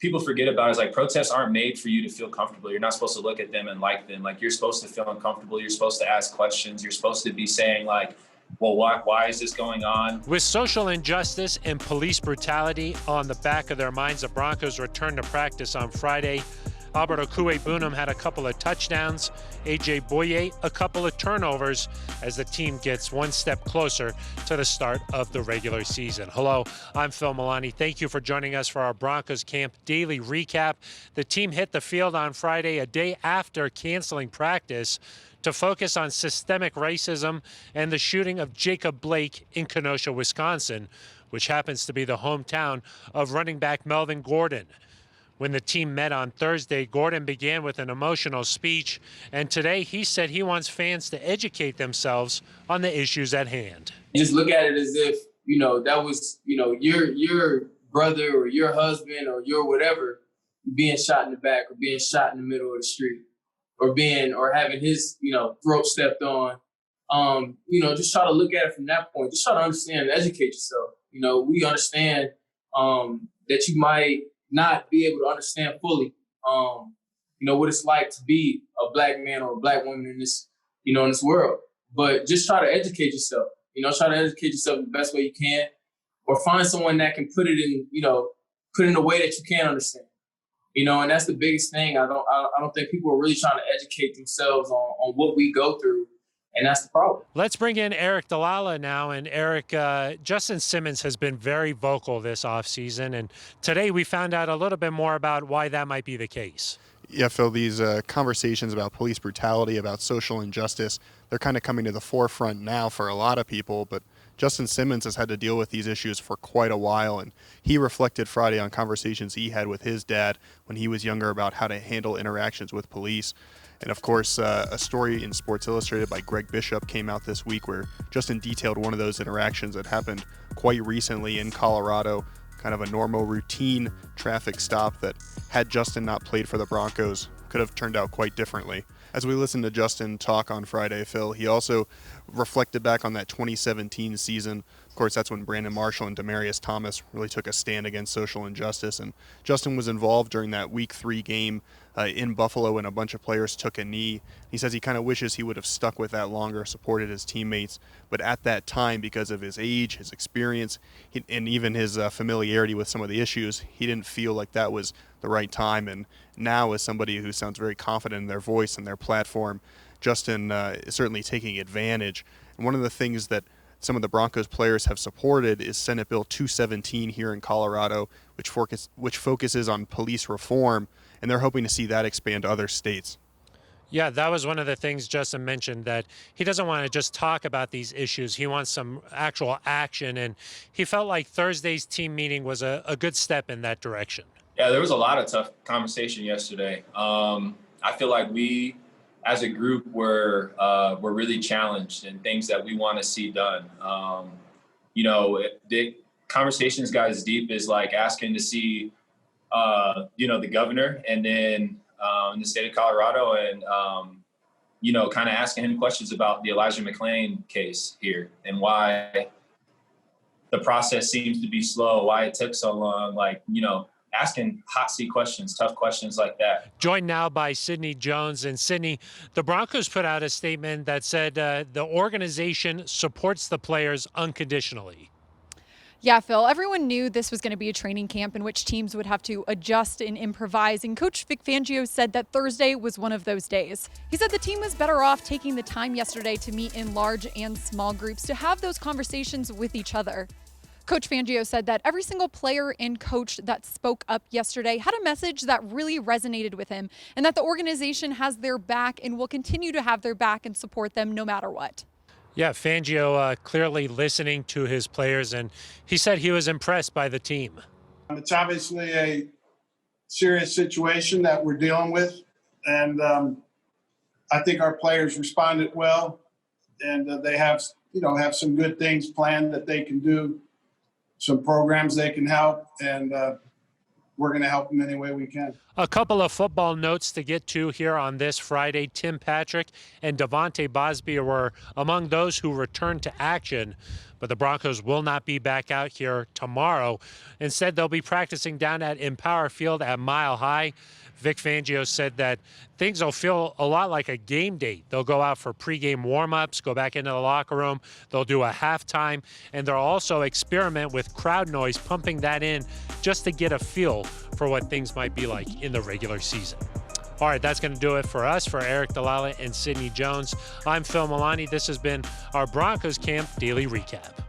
people forget about is like protests aren't made for you to feel comfortable. You're not supposed to look at them and like them. Like, you're supposed to feel uncomfortable. You're supposed to ask questions. You're supposed to be saying like, well, why is this going on? With social injustice and police brutality on the back of their minds, the Broncos returned to practice on Friday. Albert Okwue-Bunam had a couple of touchdowns. A.J. Boye a couple of turnovers as the team gets one step closer to the start of the regular season. Hello, I'm Phil Milani. Thank you for joining us for our Broncos camp daily recap. The team hit the field on Friday, a day after canceling practice, to focus on systemic racism and the shooting of Jacob Blake in Kenosha, Wisconsin, which happens to be the hometown of running back Melvin Gordon. When the team met on Thursday, Gordon began with an emotional speech, and today he said he wants fans to educate themselves on the issues at hand. Just look at it as if, that was, your brother or your husband or your whatever being shot in the back or being shot in the middle of the street or having his, throat stepped on. Just try to look at it from that point. Just try to understand and educate yourself. We understand that you might not be able to understand fully, what it's like to be a black man or a black woman in this, in this world. But just try to educate yourself. Try to educate yourself the best way you can, or find someone that can put it in a way that you can understand. And that's the biggest thing. I don't think people are really trying to educate themselves on what we go through. And that's the problem. Let's bring in Aric DiLalla now. And Aric, Justin Simmons has been very vocal this offseason. And today we found out a little bit more about why that might be the case. Yeah, Phil, these conversations about police brutality, about social injustice, they're kind of coming to the forefront now for a lot of people. But Justin Simmons has had to deal with these issues for quite a while. And he reflected Friday on conversations he had with his dad when he was younger about how to handle interactions with police. And of course, a story in Sports Illustrated by Greg Bishop came out this week where Justin detailed one of those interactions that happened quite recently in Colorado, kind of a normal routine traffic stop that, had Justin not played for the Broncos, could have turned out quite differently. As we listened to Justin talk on Friday, Phil, he also reflected back on that 2017 season. Of course, that's when Brandon Marshall and Demaryius Thomas really took a stand against social injustice. And Justin was involved during that Week 3 game in Buffalo when a bunch of players took a knee. He says he kind of wishes he would have stuck with that longer, supported his teammates. But at that time, because of his age, his experience, and even his familiarity with some of the issues, he didn't feel like that was the right time. And now, as somebody who sounds very confident in their voice and their platform, Justin is certainly taking advantage. And one of the things that some of the Broncos players have supported is Senate Bill 217 here in Colorado, which focuses on police reform, and they're hoping to see that expand to other states. Yeah, that was one of the things Justin mentioned, that he doesn't want to just talk about these issues. He wants some actual action, and he felt like Thursday's team meeting was a good step in that direction. Yeah, there was a lot of tough conversation yesterday. I feel like we, as a group, were really challenged in things that we want to see done. The conversations got as deep as like asking to see, the governor, and then in the state of Colorado, and kind of asking him questions about the Elijah McClain case here and why the process seems to be slow, why it took so long, asking hot seat questions, tough questions like that. Joined now by Sidney Jones. And Sidney, the Broncos put out a statement that said the organization supports the players unconditionally. Yeah, Phil, everyone knew this was going to be a training camp in which teams would have to adjust and improvise. And Coach Vic Fangio said that Thursday was one of those days. He said the team was better off taking the time yesterday to meet in large and small groups to have those conversations with each other. Coach Fangio said that every single player and coach that spoke up yesterday had a message that really resonated with him, and that the organization has their back and will continue to have their back and support them no matter what. Yeah, Fangio clearly listening to his players, and he said he was impressed by the team. It's obviously a serious situation that we're dealing with, and I think our players responded well, and they have some good things planned that they can do, some programs they can help, and we're going to help them any way we can. A couple of football notes to get to here on this Friday. Tim Patrick and Devontae Bosby were among those who returned to action. But the Broncos will not be back out here tomorrow. Instead, they'll be practicing down at Empower Field at Mile High. Vic Fangio said that things will feel a lot like a game day. They'll go out for pregame warm-ups, go back into the locker room. They'll do a halftime, and they'll also experiment with crowd noise, pumping that in just to get a feel for what things might be like in the regular season. All right, that's going to do it for us. For Aric, DiLalla, and Sidney Jones, I'm Phil Milani. This has been our Broncos Camp Daily Recap.